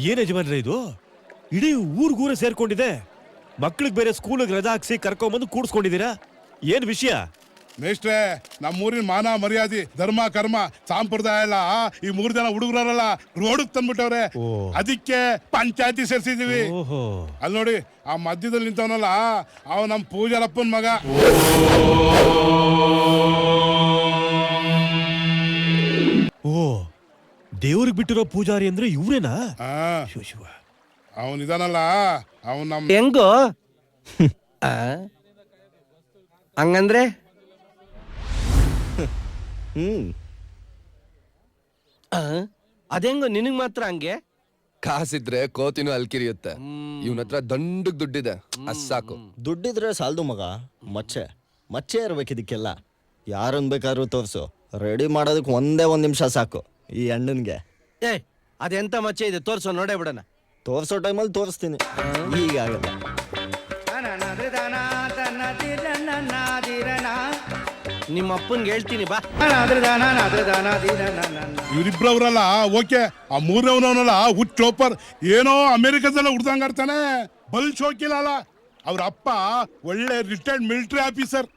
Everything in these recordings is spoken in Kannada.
ಏನ್ ಯಜಮಾನ್ರೆ ಇದು? ಇಡೀ ಊರ್ಗೂರ ಸೇರ್ಕೊಂಡಿದೆ. ಮಕ್ಳಿಗೆ ಬೇರೆ ಸ್ಕೂಲಿಗೆ ರಜಾ ಹಾಕ್ಸಿ ಕರ್ಕೊಂಬಂದು ಕೂಡ್ಸ್ಕೊಂಡಿದ್ದೀರಾ. ಏನ್ ವಿಷಯ? ಮೇಷ್ಟ್ರೆ, ನಮ್ಮೂರಿನ ಮಾನ ಮರ್ಯಾದೆ ಧರ್ಮ ಕರ್ಮ ಸಂಪ್ರದಾಯ ಎಲ್ಲ ಈ 3 ಜನ ಹುಡುಗರಲ್ಲ ರೋಡಕ್ ತಂದ್ಬಿಟ್ಟವ್ರೆ. ಅದಕ್ಕೆ ಪಂಚಾಯತಿ ಸೇರ್ಸಿದೀವಿ. ಅಲ್ಲಿ ನೋಡಿ, ಆ ಮಧ್ಯದಲ್ಲಿ ನಿಂತವನಲ್ಲ, ಅವ ನಮ್ ಪೂಜಾರಪ್ಪನ ಮಗ. ಓ, ದೇವ್ರಿಗೆ ಬಿಟ್ಟಿರೋ ಪೂಜಾರಿ ಅಂದ್ರೆ ಇವ್ರೇನಾ? ಶಿವ, ಅವನಿದಾನಲ್ಲ, ಅವನ್ ನಮ್ ಹೆಂಗೋ ಹಂಗಂದ್ರೆ ಅದೆಂಗೋ ನಿನಗ್ ಮಾತ್ರ ಹಂಗೆ? ಕಾಸಿದ್ರೆ ಕೋತಿನೂ ಅಲ್ಕಿರಿಯುತ್ತೆ. ಇವನ ಹತ್ರ ದಂಡಗ್ ದುಡ್ಡಿದೆ, ಅದ್ ಸಾಕು. ದುಡ್ಡಿದ್ರೆ ಸಾಲದು ಮಗ, ಮಚ್ಚೆ ಇರ್ಬೇಕು ಇದಕ್ಕೆಲ್ಲ. ಯಾರನ್ ಬೇಕಾದ್ರೂ ತೋರ್ಸು, ರೆಡಿ ಮಾಡೋದಕ್ಕೆ ಒಂದೇ 1 ನಿಮಿಷ ಸಾಕು ಈ ಅಣ್ಣನ್ಗೆ. ಅದೆಂತ ಮಚ್ಚೆ ಇದೆ ತೋರ್ಸೋ, ನೋಡೇ ಬಿಡಣ. ತೋರ್ಸೋ ಟೈಮಲ್ಲಿ ತೋರಿಸ್ತೀನಿ, ಈಗ ಆಗಲ್ಲ. ನಿಮ್ಮ ಅಪ್ಪನ್ಗೆ ಹೇಳ್ತೀನಿ ಬಾ. ಇವ್ರಿಬ್ರವ್ರಲ್ಲ ಓಕೆ, ಆ 3ರವನವನಲ್ಲ ಹುಟ್ಟೋಪರ್, ಏನೋ ಅಮೆರಿಕದಲ್ಲ ಹುಡ್ದಂಗಾಡ್ತಾನೆ. ಬಲ್ ಶೋಕಿಲ್ಲ ಅಲ್ಲ, ಅವ್ರ ಅಪ್ಪ ಒಳ್ಳೆ retired military officer.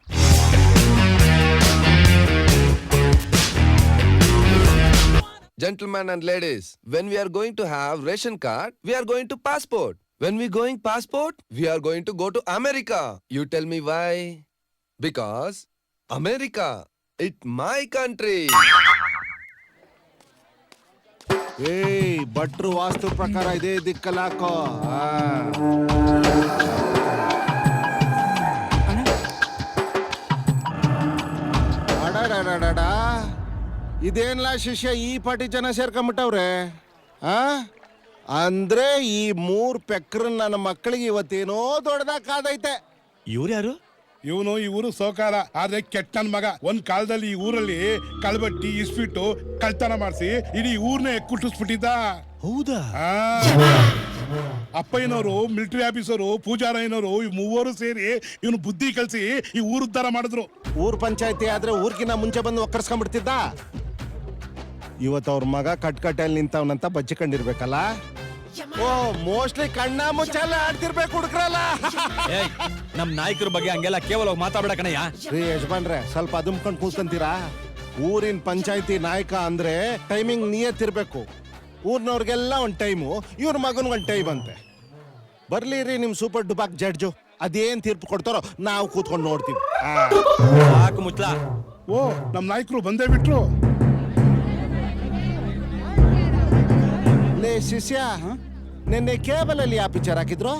Gentlemen and ladies, when we are going to have ration card, we are going to passport. When we going passport, we are going to go to America. You tell me why? Because America, it's my country. ಭಟ್ರು ವಾಸ್ತು ಪ್ರಕಾರ ಇದೇ ದಿಕ್ಕಲ್ಲಿ ಹಾಕೋ. ಇದೇನ್ಲ ಶಿಷ್ಯ, ಈ ಪಾಟಿ ಜನ ಸೇರ್ಕೊಂಬಿಟ್ಟವ್ರೆ. ಅಂದ್ರೆ ಈ 3 ಪೆಕ್ರನ್ ನನ್ನ ಮಕ್ಕಳಿಗೆ ಇವತ್ತೇನೋ ದೊಡ್ಡದಾಕಾದೈತೆ. ಇವ್ರ್ಯಾರು? ಇವನು ಈ ಊರು ಸೌಕಾರ, ಆದ್ರೆ ಕೆಟ್ಟನ್ ಮಗ. ಒಂದ್ ಕಾಲದಲ್ಲಿ ಈ ಊರಲ್ಲಿ ಕಳ್ಬಟ್ಟಿ ಇಸ್ಬಿಟ್ಟು ಕಳ್ತನ ಮಾಡಿಸಿ ಇಡೀ ಊರ್ನೇ ಕುಟ್ಟಿಸ್ಬಿಟ್ಟಿದ್ದ. ಹೌದಾ? ಅಪ್ಪಯ್ಯನವರು, ಮಿಲಿಟರಿ ಆಫೀಸರು, ಪೂಜಾರಯ್ಯನವರು, ಈ 3 ಸೇರಿ ಇವನು ಬುದ್ಧಿ ಕಲ್ಸಿ ಈ ಊರು ಉದ್ಧಾರ ಮಾಡಿದ್ರು. ಊರ್ ಪಂಚಾಯತಿ ಆದ್ರೆ ಊರ್ಗಿನ ಮುಂಚೆ ಬಂದು ಒಕ್ಕರ್ಸ್ಕೊಂಡ್ಬಿಡ್ತಿದ್ದ. ಇವತ್ತು ಅವ್ರ ಮಗ ಕಟ್ಕಟ್ಟೆಯಲ್ಲಿ ನಿಂತವನಂತ ಬಚ್ಚಿಕೊಂಡಿರ್ಬೇಕಲ್ಲ. ಓ, ಮೋಸ್ಟ್ಲಿ ಕಣ್ಣ ಮುಚ್ಚಾಲೆ ಆಡ್ತಿರ್ಬೇಕು ಹುಡುಕ್ರಲ್ಲ. ನಮ್ ನಾಯಕರ ಬಗ್ಗೆ ಹಂಗೆಲ್ಲ ಕೇವಲ ಮಾತಾಡ ಕಣಯ್ಯ. ರೀ ಯಜಮಾನ್ರೆ, ಸ್ವಲ್ಪ ಅದುಮ್ಕೊಂಡ್ ಕೂತ್ಕೊಂತೀರಾ? ಊರಿನ ಪಂಚಾಯತಿ ನಾಯಕ ಅಂದ್ರೆ ಟೈಮಿಂಗ್ ನಿಯತ್ತಿರ್ಬೇಕು. ಊರ್ನವ್ರಿಗೆಲ್ಲ ಒಂದ್ ಟೈಮು, ಇವ್ರ ಮಗನ್ಗೊಂದ್ ಟೈಮ್ ಅಂತೆ. ಬರ್ಲಿ ರೀ ನಿಮ್ ಸೂಪರ್ ಡುಬಾಕ್ ಜಡ್ಜು, ಅದೇನ್ ತೀರ್ಪು ಕೊಡ್ತಾರೋ ನಾವು ಕೂತ್ಕೊಂಡು ನೋಡ್ತೀವಿ. ಸಾಕು ಮುಚ್ಲಾ. ಓ, ನಮ್ ನಾಯಕರು ಬಂದೇ ಬಿಟ್ರು. ಲೇ ಶಿಷ್ಯ, ನಿನ್ನೆ ಕೇಬಲ್ ಅಲ್ಲಿ ಯಾವ ಪಿಕ್ಚರ್ ಹಾಕಿದ್ರು?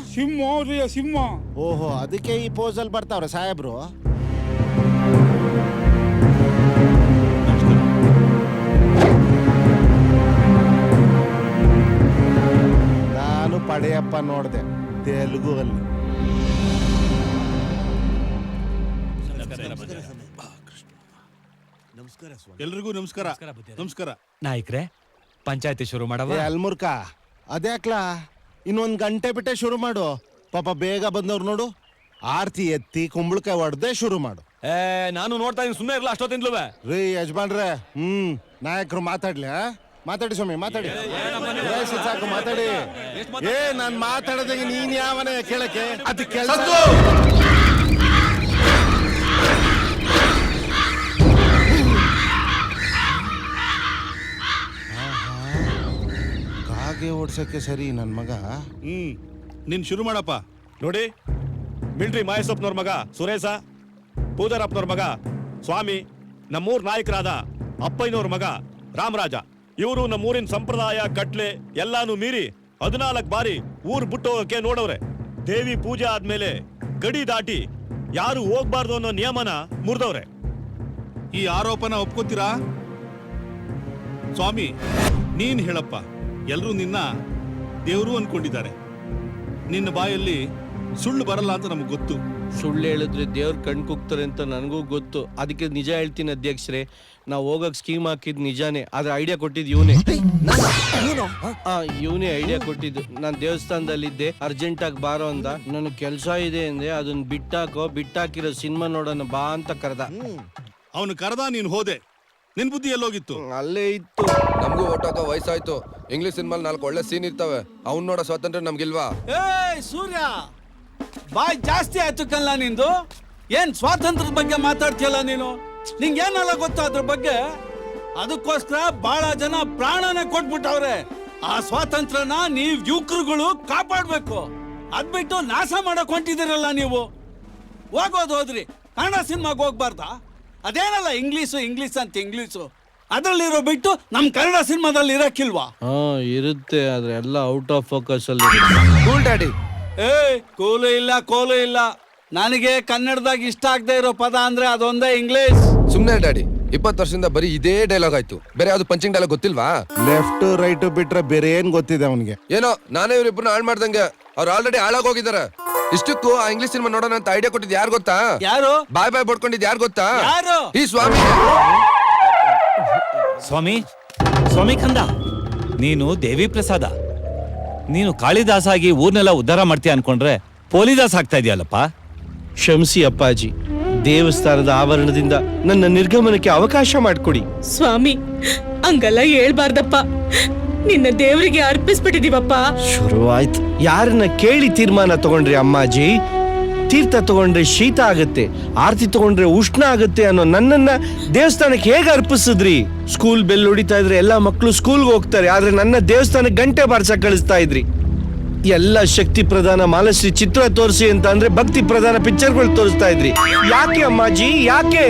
ಸಿಂಹ. ಓಹೋ, ಅದಕ್ಕೆ ಈ ಪೋಸಲ್ ಬರ್ತಾವ್ರೆ ಸಾಹೇಬ್ರು. ನಾನು ಪಡೆಯಪ್ಪ ನೋಡ್ದೆ ತೆಲುಗು ಅಲ್ಲಿ. ಎಲ್ರಿಗೂ ನಮಸ್ಕಾರ. ನಮಸ್ಕಾರ ನಾಯಕರೇ, ಪಂಚಾಯತಿ ಶುರು ಮಾಡವ? ಅಲ್ಮುರ್ಕ, ಅದ್ಯಾಕ್ಲಾ ಇನ್ನೊಂದ್ ಗಂಟೆ ಬಿಟ್ಟೆ ಶುರು ಮಾಡು. ಪಾಪ ಬೇಗ ಬಂದವ್ರು ನೋಡು, ಆರ್ತಿ ಎತ್ತಿ ಕುಂಬಳಕಾಯಿ ಹೊಡೆದೇ ಶುರು ಮಾಡು. ನಾನು ನೋಡ್ತಾ ಇದ್ದೀನಿ, ಸುಮ್ಮನೆ ಇರಲ್ಲ ಅಷ್ಟೊತ್ತಿಂದಲೂ. ರೀ ಯಜಮಾನ್ರೆ, ನಾಯಕರು ಮಾತಾಡ್ಲಿ. ಮಾತಾಡಿ ಸ್ವಾಮಿ, ಮಾತಾಡಿ. ಸಾಕು ಮಾತಾಡಿ. ನಾನ್ ಮಾತಾಡದಂಗೆ ನೀನ್ ಯಾವನೇ ಕೇಳಕ್ಕೆ? ಅದು ಕೆಲಸ. ಕಾಗೆ ಓಡ್ಸಕ್ಕೆ ಸರಿ ನನ್ ಮಗ. ನೀನ್ ಶುರು ಮಾಡಪ್ಪ. ನೋಡಿ, ಮಿಲಿಟರಿ ಮಾಯಸಪ್ಪನವ್ರ ಮಗ ಸುರೇಶ, ಪೂಜಾರಪ್ಪನವ್ರ ಮಗ ಸ್ವಾಮಿ, ನಮ್ಮೂರ್ ನಾಯಕರಾದ ಅಪ್ಪಯ್ಯನವ್ರ ಮಗ ರಾಮರಾಜ. ಇವರು ನಮ್ಮೂರಿನ ಸಂಪ್ರದಾಯ ಕಟ್ಲೆ ಎಲ್ಲಾನು ಮೀರಿ 14 ಬಾರಿ ಊರ್ ಬಿಟ್ಟೋಗಕ್ಕೆ ನೋಡವ್ರೆ. ದೇವಿ ಪೂಜೆ ಆದ್ಮೇಲೆ ಗಡಿ ದಾಟಿ ಯಾರು ಹೋಗ್ಬಾರ್ದು ಅನ್ನೋ ನಿಯಮನ ಮುರಿದವ್ರೆ. ಈ ಆರೋಪನ ಒಪ್ಕೋತೀರಾ? ಸ್ವಾಮಿ, ನೀನ್ ಹೇಳಪ್ಪ. ಎಲ್ರೂ ನಿನ್ನ ದೇವರು ಅನ್ಕೊಂಡಿದ್ದಾರೆ. ನಿನ್ನ ಬಾಯಲ್ಲಿ ಸುಳ್ಳು ಬರಲ್ಲ ಅಂತ ನಮ್ಗೆ ಗೊತ್ತು. ಸುಳ್ಳು ಹೇಳಿದ್ರೆ ದೇವ್ರ ಕಣ್ ಕುಗ್ತಾರೆ ಅಂತ ನನಗೂ ಗೊತ್ತು. ಅದಕ್ಕೆ ನಿಜ ಹೇಳ್ತೀನಿ ಅಧ್ಯಕ್ಷರೇ, ನಾವು ಹೋಗಕ್ ಸ್ಕೀಮ್ ಹಾಕಿದ್ ನಿಜಾನೇ, ಆದ್ರೆ ಐಡಿಯಾ ಕೊಟ್ಟಿದ್ ಇವನೇ. ಇವನೇ ಐಡಿಯಾ ಕೊಟ್ಟಿದ್ದು. ನಾನ್ ದೇವಸ್ಥಾನದಲ್ಲಿದ್ದೆ, ಅರ್ಜೆಂಟ್ ಆಗಿ ಬಾರೋ ಅಂದ. ನನಗೆ ಕೆಲಸ ಇದೆ ಅಂದೆ, ಅದನ್ನ ಬಿಟ್ಟಾಕಿರೋ ಸಿನಿಮಾ ನೋಡೋಣ ಬಾ ಅಂತ ಕರೆದ. ಅವನು ಕರೆದ, ನೀನು ಹೋದೆ. ನಿನ್ ಬುದ್ಧಿ ಎಲ್ಲೋಗಿತ್ತು? ಅಲ್ಲೇ ಇತ್ತು. ನಮಗೂ ಓಟಾಕ ವಯಸ್ಸಾಯ್ತು. ಇಂಗ್ಲಿಷ್ ಸಿನಿಮಾಲ್ 4 ಒಳ್ಳೆ ಸೀನ್ ಇರ್ತವೆ. ಅವ್ನ್ ನೋಡೋ ಸ್ವಾತಂತ್ರ್ಯ ನಮ್ಗಿಲ್ವಾ? ಏಯ್ ಸೂರ್ಯ, ಬಾಯ್ ಜಾಸ್ತಿ ಆಯ್ತು ಕಲ್ಲ ನಿಂದು. ಏನ್ ಸ್ವಾತಂತ್ರ್ಯದ ಬಗ್ಗೆ ಮಾತಾಡ್ತೀಯಲ್ಲ ನೀನು? ನಿಂಗೇನಲ್ಲ ಗೊತ್ತು ಅದ್ರ ಬಗ್ಗೆ? ಅದಕ್ಕೋಸ್ಕರ ಬಹಳ ಜನ ಪ್ರಾಣನೇ ಕೊಟ್ಬಿಟ್ಟವ್ರೆ. ಆ ಸ್ವಾತಂತ್ರ್ಯನ ನೀವ್ ಯುವಕರುಗಳು ಕಾಪಾಡ್ಬೇಕು. ಅದ್ಬಿಟ್ಟು ನಾಶ ಮಾಡಕ್ ಹೊಂಟಿದಿರಲ್ಲ ನೀವು. ಹೋದ್ರಿ ಕನ್ನಡ ಸಿನಿಮಾಗ್ ಹೋಗ್ಬಾರ್ದಾ? ಅದೇನಲ್ಲ ಇಂಗ್ಲೀಷು ಅಂತ ಇಂಗ್ಲೀಷು ಅದ್ರಲ್ಲಿರೋ ಬಿಟ್ಟು ನಮ್ ಕನ್ನಡ ಸಿನಿಮಾದಲ್ಲಿ ಇರಕ್ಕಿಲ್ವಾ? ಹಾ ಇರುತ್ತೆ, ಆದ್ರೆ ಎಲ್ಲ ಔಟ್ ಆಫ್ ಫೋಕಸ್ ಅಲ್ಲಿ. Cool daddy. ಕೋಲು ಇಲ್ಲ. ನನಗೆ ಕನ್ನಡದಾಗ ಇಷ್ಟ ಆಗದೆ ಇರೋ ಪದ ಅಂದ್ರೆ ಅದೊಂದೇ ಇಂಗ್ಲಿಷ್. ಸುಮ್ನೆ ಡ್ಯಾಡಿ, 20 ವರ್ಷದಿಂದ ಬರೀ ಇದೇ ಡೈಲಾಗ್ ಆಯ್ತು. ಬೇರೆ ಯಾವ್ದು ಪಂಚಿಂಗ್ ಡೈಲಾಗ್ ಗೊತ್ತಿಲ್ವಾ? ಲೆಫ್ಟ್ ರೈಟ್ ಬಿಟ್ರೆ ಬೇರೆ ಏನ್ ಗೊತ್ತಿದೆ ಅವನಿಗೆ? ಏನೋ ನಾನೇ ಇವ್ರಿಬ್ರನ್ನ ಹಾಳು ಮಾಡ್ದಂಗೆ. ಅವ್ರು ಆಲ್ರೆಡಿ ಹಾಳಾಗೋಗಿದ್ದಾರೆ. ಇಷ್ಟಕ್ಕೂ ಆ ಇಂಗ್ಲಿಷ್ ಸಿನಿಮಾ ನೋಡೋಣ ಅಂತ ಐಡಿಯಾ ಕೊಟ್ಟಿದ್ ಯಾರು ಗೊತ್ತಾ? ಯಾರು? ಬಾಯ್ ಬಡ್ಕೊಂಡಿದ್ ಯಾರು ಗೊತ್ತಾ? ಯಾರು? ಈ ಸ್ವಾಮಿ. ಸ್ವಾಮಿ ಕಂದ, ನೀನು ದೇವಿ ಪ್ರಸಾದ. ನೀನು ಕಾಳಿದಾಸ ಆಗಿ ಊರ್ನೆಲ್ಲ ಉದ್ಧಾರ ಮಾಡ್ತೀಯ ಅನ್ಕೊಂಡ್ರೆ ಪೋಲಿದಾಸ್ ಆಗ್ತಾ ಇದೆಯಲ್ಲಪ್ಪ. ಕ್ಷಮಿಸಿ ಅಪ್ಪಾಜಿ, ದೇವಸ್ಥಾನದ ಆವರಣದಿಂದ ನನ್ನ ನಿರ್ಗಮನಕ್ಕೆ ಅವಕಾಶ ಮಾಡಿಕೊಡಿ. ಸ್ವಾಮಿ, ಹಂಗಲ್ಲ ಹೇಳ್ಬಾರ್ದಪ್ಪ. ನಿನ್ನ ದೇವರಿಗೆ ಅರ್ಪಿಸ್ಬಿಟ್ಟಿದೀವಪ್ಪ. ಶುರುವಾಯ್ತು. ಯಾರನ್ನ ಕೇಳಿ ತೀರ್ಮಾನ ತಗೊಂಡ್ರಿ ಅಮ್ಮಾಜಿ? ತೀರ್ಥ ತಗೊಂಡ್ರೆ ಶೀತ ಆಗತ್ತೆ, ಆರತಿ ತಗೊಂಡ್ರೆ ಉಷ್ಣ ಆಗತ್ತೆ ಅನ್ನೋ ನನ್ನನ್ನ ದೇವಸ್ಥಾನಕ್ಕೆ ಹೇಗೆ ಅರ್ಪಿಸಿದ್ರಿ? ಸ್ಕೂಲ್ ಬೆಲ್ ಹೊಡಿತಾ ಇದ್ರೆ ಎಲ್ಲಾ ಮಕ್ಕಳು ಸ್ಕೂಲ್ಗೆ ಹೋಗ್ತಾರೆ, ಆದ್ರೆ ನನ್ನ ದೇವಸ್ಥಾನಕ್ಕೆ ಗಂಟೆ ಬಾರ್ಸಕ್ ಕಳಿಸ್ತಾ ಇದ್ರಿ. ಎಲ್ಲ ಶಕ್ತಿ ಪ್ರಧಾನ ಮಾಲಶ್ರೀ ಚಿತ್ರ ತೋರಿಸಿ ಅಂತ ಅಂದ್ರೆ ಭಕ್ತಿ ಪ್ರಧಾನ ಪಿಕ್ಚರ್ಗಳು ತೋರಿಸ್ತಾ ಇದ್ರಿ. ಯಾಕೆ ಅಮ್ಮಾಜಿ, ಯಾಕೆ?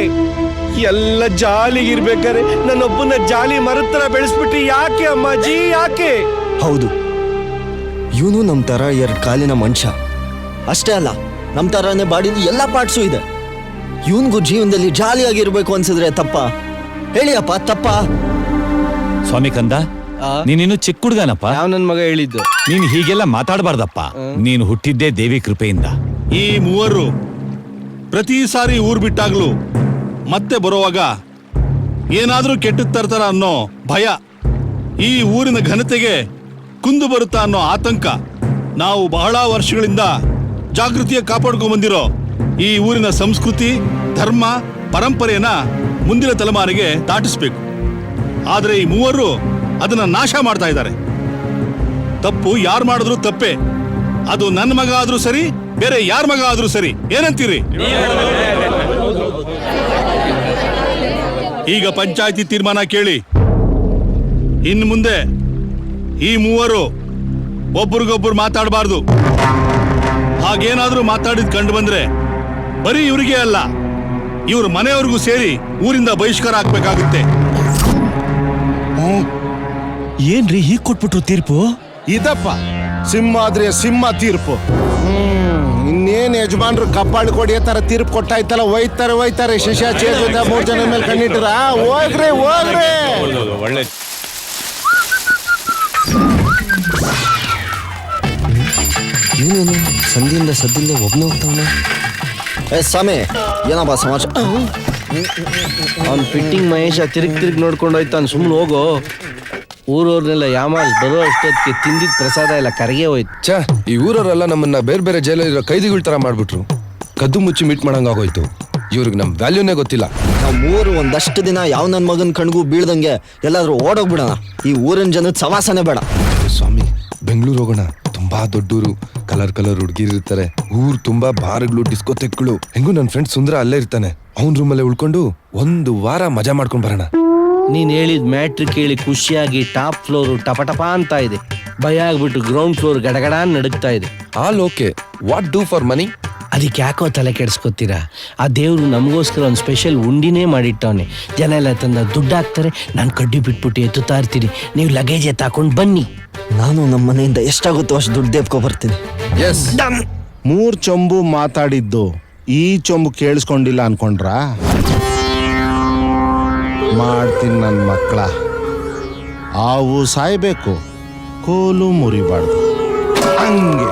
ಎಲ್ಲ ಜಾಲಿಗಿರ್ಬೇಕಾರೆ ನನ್ನೊಬ್ಬನ ಜಾಲಿ ಮರದ ತರ ಬೆಳೆಸ್ಬಿಟ್ರಿ. ಯಾಕೆ ಅಮ್ಮಾಜಿ, ಯಾಕೆ? ಹೌದು, ಇವನು ನಮ್ ತರ 2 ಕಾಲಿನ ಮನುಷ್ಯ. ಅಷ್ಟೇ ಅಲ್ಲ, ನಮ್ ತರಾನೇ ಬಾಡಿದ ಎಲ್ಲಾ ಪಾರ್ಟ್ಸು ಇದೆ. ಇವನ್ಗೂ ಜೀವನದಲ್ಲಿ ಜಾಲಿಯಾಗಿರ್ಬೇಕು ಅನ್ಸಿದ್ರೆ ತಪ್ಪ? ಹೇಳಿ ಅಪ್ಪ, ತಪ್ಪ? ಸ್ವಾಮಿ ಕಂದ, ನೀನಿನ್ನು ಚಿಕ್ಕ ಹುಡುಗನಪ್ಪ. ಯಾವ ನನ್ ಮಗ ಹೇಳಿದ್ದು? ನೀನು ಹೀಗೆಲ್ಲ ಮಾತಾಡಬಾರ್ದಪ್ಪ. ನೀನು ಹುಟ್ಟಿದ್ದೇ ದೇವಿ ಕೃಪೆಯಿಂದ. ಈ ಮೂವರು ಪ್ರತಿ ಸಾರಿ ಊರ್ ಬಿಟ್ಟಾಗ್ಲು ಮತ್ತೆ ಬರುವಾಗ ಏನಾದ್ರೂ ಕೆಟ್ಟದ್ ತರ್ತಾರ ಅನ್ನೋ ಭಯ, ಈ ಊರಿನ ಘನತೆಗೆ ಕುಂದು ಬರುತ್ತಾ ಅನ್ನೋ ಆತಂಕ, ನಾವು ಬಹಳ ವರ್ಷಗಳಿಂದ ಜಾಗೃತಿಯ ಕಾಪಾಡ್ಕೊಂಡ್ ಬಂದಿರೋ ಈ ಊರಿನ ಸಂಸ್ಕೃತಿ, ಧರ್ಮ, ಪರಂಪರೆಯನ್ನ ಮುಂದಿನ ತಲೆಮಾರಿಗೆ ದಾಟಿಸ್ಬೇಕು. ಆದ್ರೆ ಈ ಮೂವರು ಅದನ್ನ ನಾಶ ಮಾಡ್ತಾ ಇದ್ದಾರೆ. ತಪ್ಪು ಯಾರು ಮಾಡಿದ್ರು ತಪ್ಪೇ. ಅದು ನನ್ನ ಮಗ ಆದ್ರೂ ಸರಿ, ಬೇರೆ ಯಾರ ಮಗ ಆದ್ರೂ ಸರಿ. ಏನಂತೀರಿ? ಈಗ ಪಂಚಾಯತಿ ತೀರ್ಮಾನ ಕೇಳಿ. ಇನ್ನು ಮುಂದೆ ಈ ಮೂವರು ಒಬ್ರಿಗೊಬ್ರು ಮಾತಾಡಬಾರ್ದು. ಹಾಗೇನಾದ್ರೂ ಮಾತಾಡಿದ್ ಕಂಡು ಬಂದ್ರೆ ಬರೀ ಇವರಿಗೆ ಅಲ್ಲ, ಇವ್ರ ಮನೆಯವ್ರಿಗೂ ಸೇರಿ ಊರಿಂದ ಬಹಿಷ್ಕಾರ ಹಾಕ್ಬೇಕಾಗುತ್ತೆ. ಏನ್ರಿ ಹೀಗ್ ಕೊಟ್ಬಿಟ್ರು ತೀರ್ಪು? ಇದಪ್ಪ ಸಿಂಹ ಆದ್ರೆ ಸಿಂಹ ತೀರ್ಪು. ಇನ್ನೇನ್ ಯಜಮಾನ್ರು ಕಪ್ಪಾಳು ಕೊಡಿಯೋ ತರ ತೀರ್ಪು ಕೊಟ್ಟಾಯ್ತಲ್ಲ. ಹೋಯ್ತಾರೆ ಶಿಷ್ಯ ಚೇತುದ 3 ಜನ ಮೇಲೆ ಕಣ್ಣಿಟ್ರ. ಹೋಗ್ರಿ ಒಳ್ಳೆ ಇವನೇನು ಸಂಧಿಯಿಂದ ಸದ್ದಿಂದ ಒಬ್ನು ಹೋಗ್ತಾವನೆ. ಸ್ವಾಮಿ, ಏನಪ್ಪ ಸಮಾಚಾರ? ಅವ್ನ್ ಫಿಟ್ಟಿಂಗ್ ಮಹೇಶ ತಿರುಗ್ ನೋಡ್ಕೊಂಡು ಹೋಯ್ತಾನ. ಸುಮ್ನೆ ಹೋಗೋ. ಊರವ್ರನ್ನೆಲ್ಲ ಯಾಮಾರಿ ಬರೋ ಅಷ್ಟೊತ್ತಿಗೆ ತಿಂದಿದ್ ಪ್ರಸಾದ ಎಲ್ಲ ಕರಗೆ ಹೋಯ್ತು. ಛೇ, ಈ ಊರವರೆಲ್ಲ ನಮ್ಮನ್ನ ಬೇರೆ ಬೇರೆ ಜೈಲಲ್ಲಿರೋ ಕೈದಿಗಳ ತರ ಮಾಡ್ಬಿಟ್ರು. ಕದ್ದು ಮುಚ್ಚಿ ಮೀಟ್ ಮಾಡಂಗಾಗೋಯ್ತು. ಇವ್ರಿಗೆ ನಮ್ ವ್ಯಾಲ್ಯೂನೇ ಗೊತ್ತಿಲ್ಲ. ನಾವು ಮೂರು ಒಂದಷ್ಟು ದಿನ ಯಾವ ನನ್ನ ಮಗನ ಕಣ್ಗೂ ಬೀಳ್ದಂಗೆ ಎಲ್ಲಾದ್ರೂ ಓಡೋಗ್ಬಿಡೋಣ. ಈ ಊರಿನ ಜನದ ಸವಾಸನೆ ಬೇಡ. ಸ್ವಾಮಿ, ಬೆಂಗಳೂರು ಹೋಗೋಣ. ತುಂಬಾ ದೊಡ್ಡೂರು, ಕಲರ್ ಹುಡುಗಿರು ಇರ್ತಾರೆ. ಊರ್ ತುಂಬಾ ಬಾರ್ಗಳು, ಡಿಸ್ಕೋಟೆಕ್ಗಳು. ಹೆಂಗೂ ನನ್ನ ಫ್ರೆಂಡ್ ಸುಂದರ ಅಲ್ಲೇ ಇರ್ತಾನೆ. ಅವನ್ ರೂಮಲ್ಲೇ ಉಳ್ಕೊಂಡು 1 ವಾರ ಮಜಾ ಮಾಡ್ಕೊಂಡ್ ಬರೋಣ. ನೀನ್ ಹೇಳಿದ್ ಮ್ಯಾಟ್ರಿ ಕೇಳಿ ಖುಷಿಯಾಗಿ ಟಾಪ್ ಫ್ಲೋರ್ ಟಪಟಪ ಅಂತ ಇದೆ. ಭಯ ಆಗ್ಬಿಟ್ಟು ಗ್ರೌಂಡ್ ಫ್ಲೋರ್ ಗಡಗಡ ನಡುಗ್ತಾ ಇದೆ. All okay, what do for money? ಅದಕ್ಕೆ ಯಾಕೋ ತಲೆ ಕೆಡಿಸ್ಕೊತೀರಾ? ಆ ದೇವ್ರು ನಮಗೋಸ್ಕರ ಒಂದು ಸ್ಪೆಷಲ್ ಉಂಡಿನೇ ಮಾಡಿಟ್ಟವನೆ. ಜನ ಎಲ್ಲ ತಂದ ದುಡ್ಡು ಹಾಕ್ತಾರೆ, ನಾನು ಕಡ್ಡಿ ಬಿಟ್ಬಿಟ್ಟು ಎತ್ತುತ್ತಾ ಇರ್ತೀನಿ. ನೀವು ಲಗೇಜ್ ಎತ್ತಾಕೊಂಡು ಬನ್ನಿ. ನಾನು ನಮ್ಮ ಮನೆಯಿಂದ ಎಷ್ಟಾಗುತ್ತೋ ಅಷ್ಟು ದುಡ್ಡು ದೇಪ್ಕೊ ಬರ್ತೀನಿ. ಎಸ್. 3 ಚೊಂಬು ಮಾತಾಡಿದ್ದು ಈ ಚೊಂಬು ಕೇಳಿಸ್ಕೊಂಡಿಲ್ಲ ಅನ್ಕೊಂಡ್ರ? ಮಾಡ್ತೀನಿ ನನ್ನ ಮಕ್ಕಳ. ಹಾವು ಸಾಯ್ಬೇಕು, ಕೋಲು ಮುರಿಬಾರ್ದು. ಹಂಗೆ